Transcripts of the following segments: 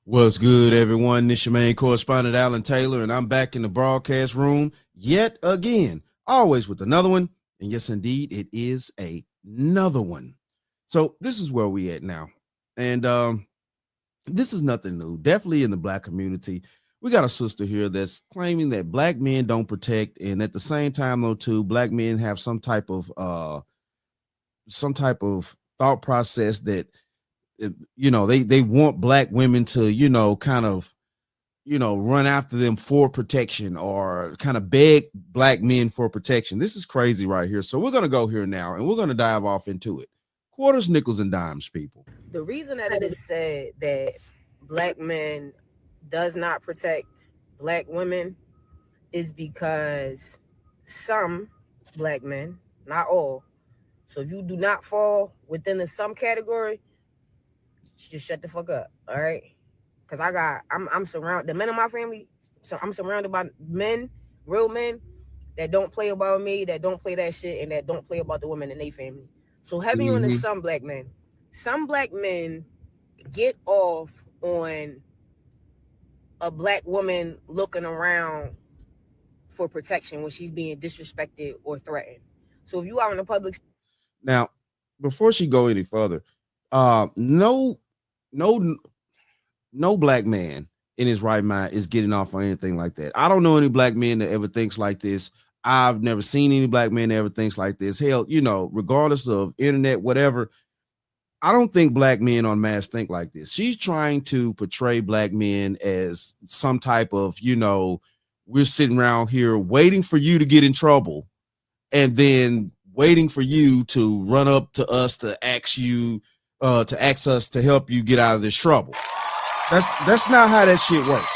What's good, everyone? This your main correspondent, Alan Taylor, and I'm back in the broadcast room yet again, always with another one. And yes, indeed, it is another one. So this is where we at now. And this is nothing new. Definitely in the black community, we got a sister here that's claiming that black men don't protect, and at the same time, though, too, black men have some type of thought process that they want black women to kind of run after them for protection or kind of beg black men for protection. This is crazy right here. So we're going to go here now and we're going to dive off into it. Quarters, nickels, and dimes, people. The reason that it is said that black men does not protect black women is because some black men, not all, so if you do not fall within the some category, just shut the fuck up, all right? Because I'm surrounded, the men in my family, so I'm surrounded by men, real men, that don't play about me, that don't play that shit, and that don't play about the women in their family. So heavy on the some black men. Some black men get off on a black woman looking around for protection when she's being disrespected or threatened. So if you are in the public, Now, before she go any further, no, no, no black man in his right mind is getting off on anything like that. I don't know any black men that ever thinks like this. I've never seen any black man that ever thinks like this. Hell, regardless of internet, whatever, I don't think black men on mass think like this. She's trying to portray black men as some type of, we're sitting around here waiting for you to get in trouble and then waiting for you to run up to us to ask us to help you get out of this trouble. That's not how that shit works.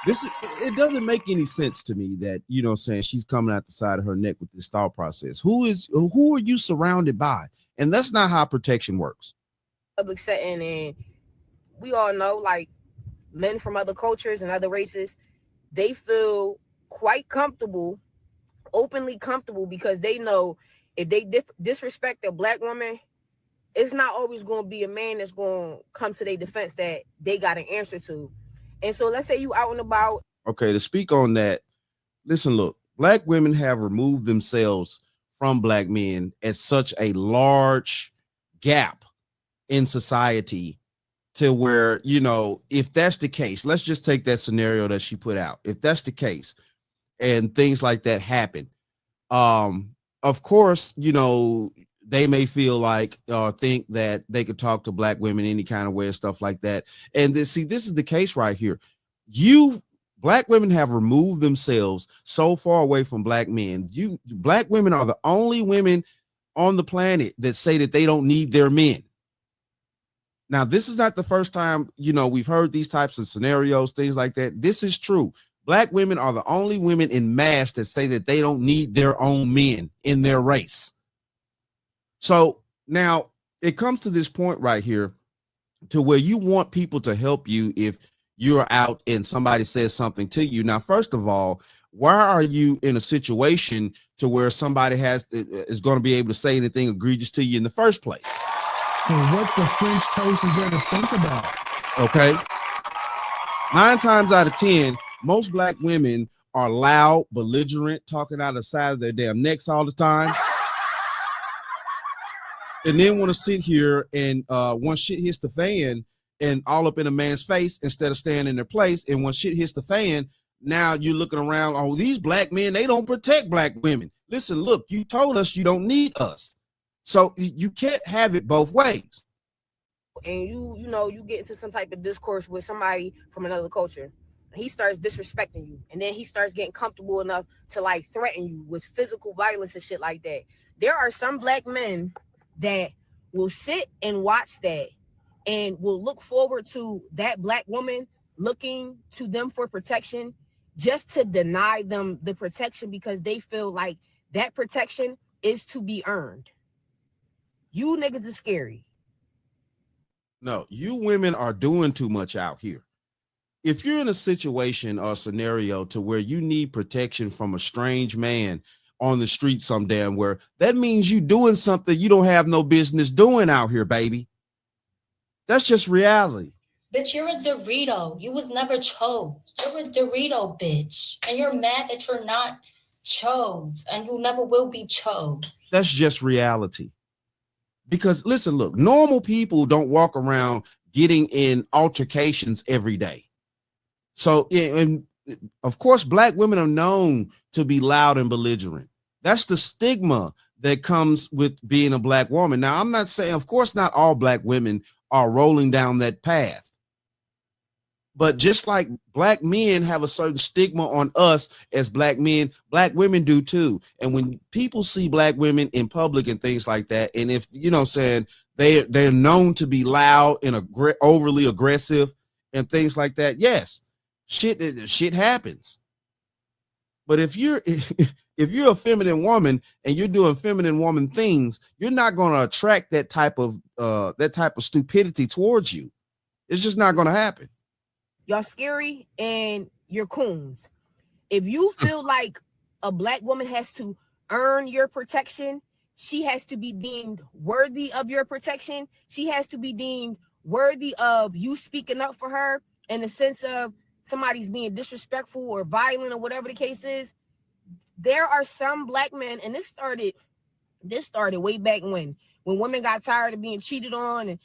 It doesn't make any sense to me that, saying she's coming out the side of her neck with this thought process. Who are you surrounded by? And that's not how protection works. Public setting, and we all know, like, men from other cultures and other races, they feel quite comfortable, openly comfortable, because they know if they disrespect a black woman, it's not always going to be a man that's going to come to their defense that they got an answer to. And so let's say you out and about. Okay, to speak on that, listen, look, black women have removed themselves from black men at such a large gap in society to where, if that's the case, let's just take that scenario that she put out. If that's the case and things like that happen, of course, they may feel like or think that they could talk to black women any kind of way and stuff like that. And this is the case right here. Black women have removed themselves so far away from black men. Black women are the only women on the planet that say that they don't need their men. Now, this is not the first time, we've heard these types of scenarios, things like that. This is true. Black women are the only women in mass that say that they don't need their own men in their race. So now it comes to this point right here to where you want people to help you if you're out and somebody says something to you. Now, first of all, why are you in a situation to where somebody is going to be able to say anything egregious to you in the first place? So what the French toast is there to think about? Okay. 9 times out of 10, most black women are loud, belligerent, talking out of the side of their damn necks all the time. And then want to sit here and once shit hits the fan and all up in a man's face instead of staying in their place. And when shit hits the fan, now you're looking around, oh, these black men, they don't protect black women. Listen, look, you told us you don't need us. So you can't have it both ways. And you get into some type of discourse with somebody from another culture. He starts disrespecting you. And then he starts getting comfortable enough to like threaten you with physical violence and shit like that. There are some black men that will sit and watch that and will look forward to that black woman looking to them for protection just to deny them the protection because they feel like that protection is to be earned. You niggas is scary. No, you women are doing too much out here. If you're in a situation or scenario to where you need protection from a strange man on the street some damn where, that means you doing something you don't have no business doing out here, baby. That's just reality. Bitch, you're a Dorito. You was never chose. You're a Dorito, bitch. And you're mad that you're not chose. And you never will be chose. That's just reality. Because listen, look, normal people don't walk around getting in altercations every day. So, and of course, black women are known to be loud and belligerent. That's the stigma that comes with being a black woman. Now, I'm not saying, of course, not all black women are rolling down that path. But just like black men have a certain stigma on us as black men, black women do too. And when people see black women in public and things like that, and if, you know, saying they're known to be loud and overly aggressive and things like that, yes, shit happens. But if you're a feminine woman and you're doing feminine woman things, you're not going to attract that type of stupidity towards you. It's just not going to happen. Y'all scary and you're coons. If you feel like a black woman has to earn your protection, she has to be deemed worthy of your protection. She has to be deemed worthy of you speaking up for her in the sense of somebody's being disrespectful or violent or whatever the case is. There are some black men, and this started way back when women got tired of being cheated on and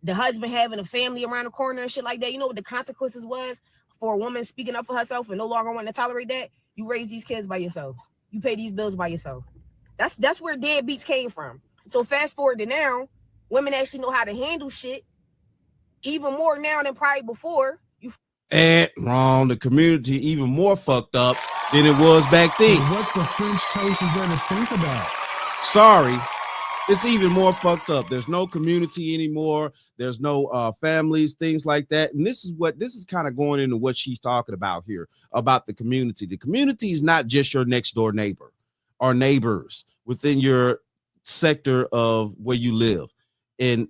the husband having a family around the corner and shit like that. You know what the consequences was for a woman speaking up for herself and no longer wanting to tolerate that? You raise these kids by yourself. You pay these bills by yourself. That's where deadbeats came from. So fast forward to now, women actually know how to handle shit even more now than probably before. And wrong. The community even more fucked up than it was back then. What the French toast is there to think about? Sorry. It's even more fucked up. There's no community anymore. There's no families, things like that. And this is kind of going into what she's talking about here about the community. The community is not just your next door neighbor or neighbors within your sector of where you live in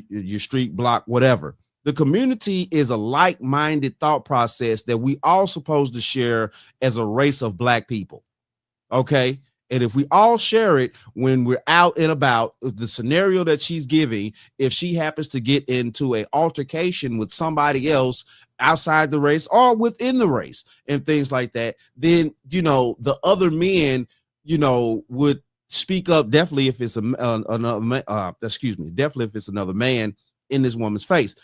your street block, whatever. The community is a like-minded thought process that we all supposed to share as a race of black people. Okay. And if we all share it when we're out and about, the scenario that she's giving, if she happens to get into an altercation with somebody else outside the race or within the race and things like that, then, you know, the other men, you know, would speak up definitely if it's definitely if it's another man in this woman's face.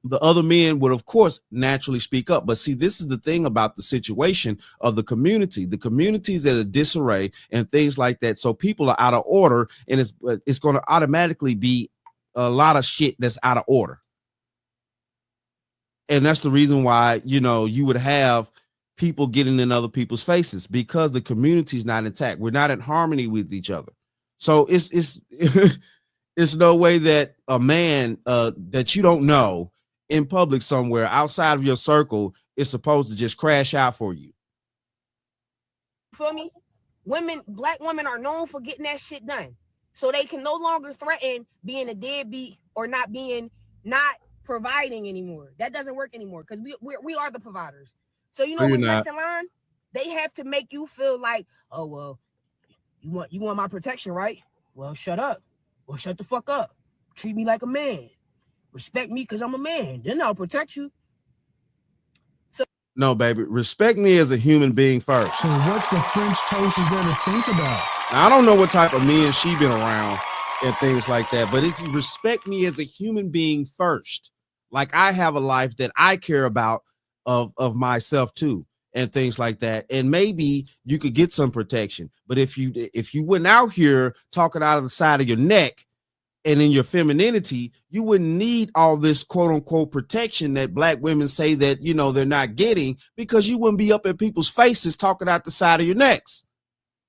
The other men would, of course, naturally speak up. But see, this is the thing about the situation of the community. The community is at a disarray and things like that. So people are out of order, and it's going to automatically be a lot of shit that's out of order. And that's the reason why, you know, you would have people getting in other people's faces because the community is not intact. We're not in harmony with each other. So it's it's no way that a man that you don't know in public somewhere outside of your circle is supposed to just crash out for you. Feel me? Black women are known for getting that shit done. So they can no longer threaten being a deadbeat or not providing anymore. That doesn't work anymore because we are the providers. So you know what's next in line? They have to make you feel like, oh well, you want my protection, right? Well, shut up. Well, shut the fuck up. Treat me like a man. Respect me because I'm a man. Then I'll protect you. So no, baby, respect me as a human being first. So what the French toast is there to think about? Now, I don't know what type of men she been around and things like that, but if you respect me as a human being first, like I have a life that I care about of myself too, and things like that, and maybe you could get some protection. But if you went out here talking out of the side of your neck and in your femininity, you wouldn't need all this quote unquote protection that black women say that, you know, they're not getting, because you wouldn't be up in people's faces talking out the side of your necks.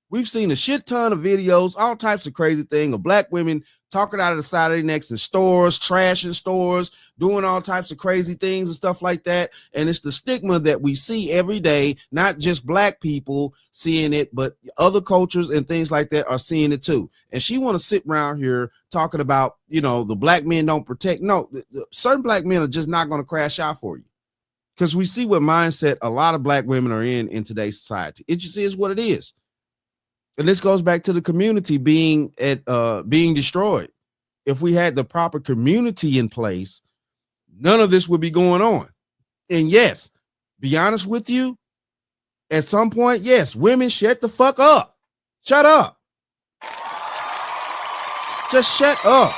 We've seen a shit ton of videos, all types of crazy thing of black women talking out of the side of their necks in stores, trashing stores, doing all types of crazy things and stuff like that. And it's the stigma that we see every day, not just black people seeing it, but other cultures and things like that are seeing it too. And she want to sit around here talking about, you know, the black men don't protect. No, certain black men are just not going to crash out for you, because we see what mindset a lot of black women are in today's society. It just is what it is. And this goes back to the community being destroyed. if we had the proper community in place, none of this would be going on. And yes, be honest with you, at some point, yes, women shut the fuck up. Shut up. Just shut up.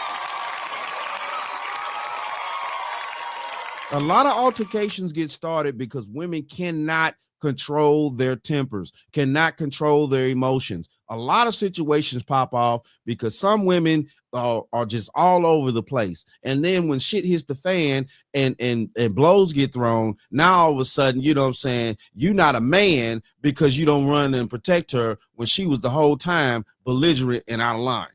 A lot of altercations get started because women cannot control their tempers, cannot control their emotions. A lot of situations pop off because some women are just all over the place. And then when shit hits the fan and blows get thrown, now all of a sudden, you know what I'm saying, you're not a man because you don't run and protect her when she was the whole time belligerent and out of line.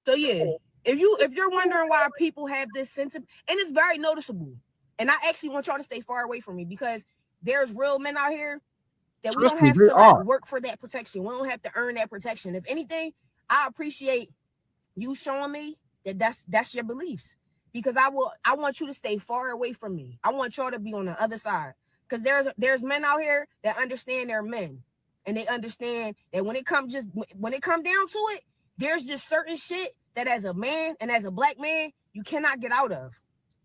So yeah, if you're wondering why people have this sense of, and it's very noticeable, and I actually want y'all to stay far away from me because there's real men out here that we don't have to like work for that protection. We don't have to earn that protection. If anything, I appreciate you showing me that that's your beliefs, because I want you to stay far away from me. I want y'all to be on the other side, because there's men out here that understand they're men, and they understand that when it comes down to it, there's just certain shit that as a man and as a black man you cannot get out of.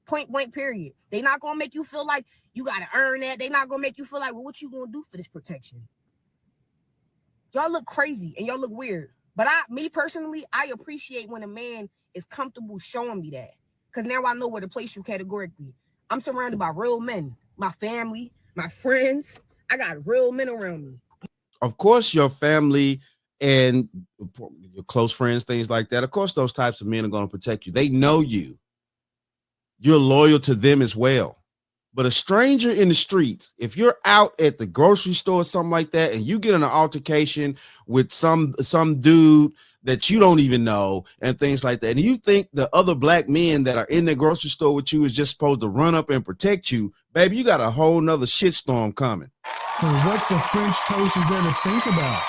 Point blank, period. They're not gonna make you feel like you gotta earn that. They're not gonna make you feel like, well, what you gonna do for this protection? Y'all look crazy and y'all look weird. But me personally, I appreciate when a man is comfortable showing me that, because now I know where to place you categorically. I'm surrounded by real men, my family, my friends. I got real men around me. Of course, your family and your close friends, things like that. Of course, those types of men are going to protect you. They know you. You're loyal to them as well. But a stranger in the streets, if you're out at the grocery store or something like that, and you get in an altercation with some dude that you don't even know and things like that, and you think the other black men that are in the grocery store with you is just supposed to run up and protect you, baby, you got a whole nother shitstorm coming. So what the French toast is there to think about?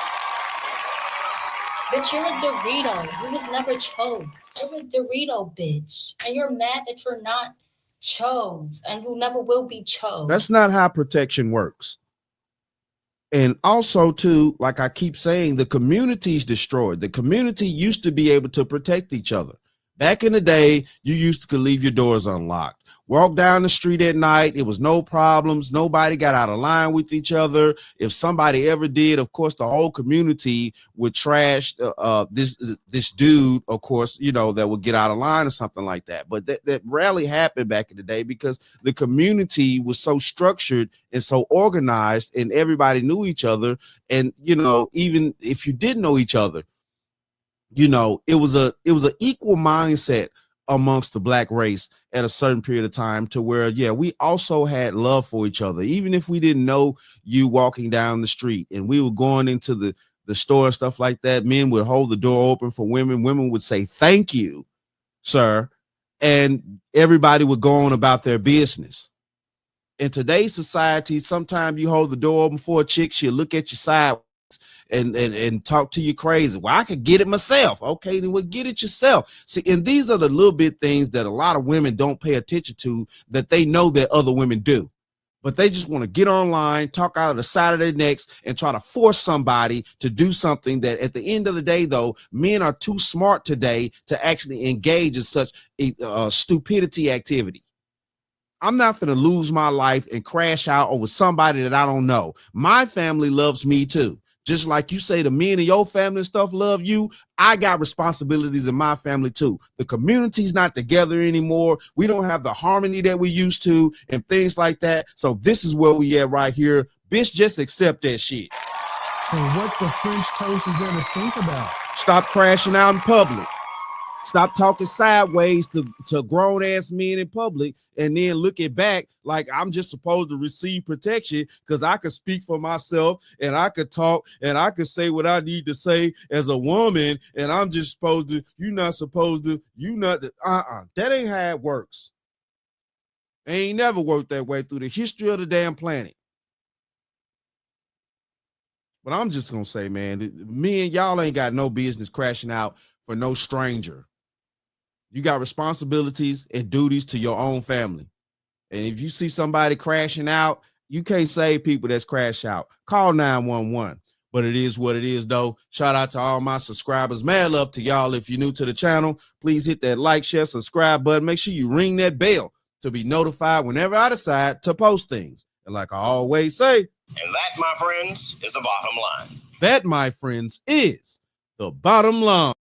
Bitch, you're a Dorito. You was never chose. You're a Dorito, bitch. And you're mad that you're not chose, and you never will be chose. That's not how protection works. And also, too, like I keep saying, the community's destroyed. The community used to be able to protect each other. Back in the day, you used to leave your doors unlocked. Walk down the street at night. It was no problems. Nobody got out of line with each other. If somebody ever did, of course, the whole community would trash this dude, of course, you know, that would get out of line or something like that. But that rarely happened back in the day because the community was so structured and so organized and everybody knew each other. And, you know, even if you didn't know each other, you know, it was an equal mindset amongst the black race at a certain period of time, to where, yeah, we also had love for each other. Even if we didn't know you walking down the street and we were going into the store and stuff like that, men would hold the door open for women. Women would say, "Thank you, sir." And everybody would go on about their business. In today's society, sometimes you hold the door open for a chick, she'll look at you sideways and talk to you crazy. Well, I could get it myself. Okay, then we'll get it yourself. See, and these are the little bit things that a lot of women don't pay attention to, that they know that other women do. But they just want to get online, talk out of the side of their necks, and try to force somebody to do something that at the end of the day, though, men are too smart today to actually engage in such a stupidity activity. I'm not going to lose my life and crash out over somebody that I don't know. My family loves me too. Just like you say the men in your family and stuff love you, I got responsibilities in my family too. The community's not together anymore. We don't have the harmony that we used to and things like that. So this is where we at right here. Bitch, just accept that shit. So what the French toast is there to think about? Stop crashing out in public. Stop talking sideways to grown-ass men in public and then looking back like I'm just supposed to receive protection because I could speak for myself and I could talk and I could say what I need to say as a woman, and I'm just supposed to, you're not supposed to, you not, that ain't how it works. It ain't never worked that way through the history of the damn planet. But I'm just going to say, man, me and y'all ain't got no business crashing out for no stranger. You got responsibilities and duties to your own family. And if you see somebody crashing out, you can't save people that's crash out. Call 911. But it is what it is, though. Shout out to all my subscribers. Mad love to y'all. If you're new to the channel, please hit that like, share, subscribe button. Make sure you ring that bell to be notified whenever I decide to post things. And like I always say, and that, my friends, is the bottom line. That, my friends, is the bottom line.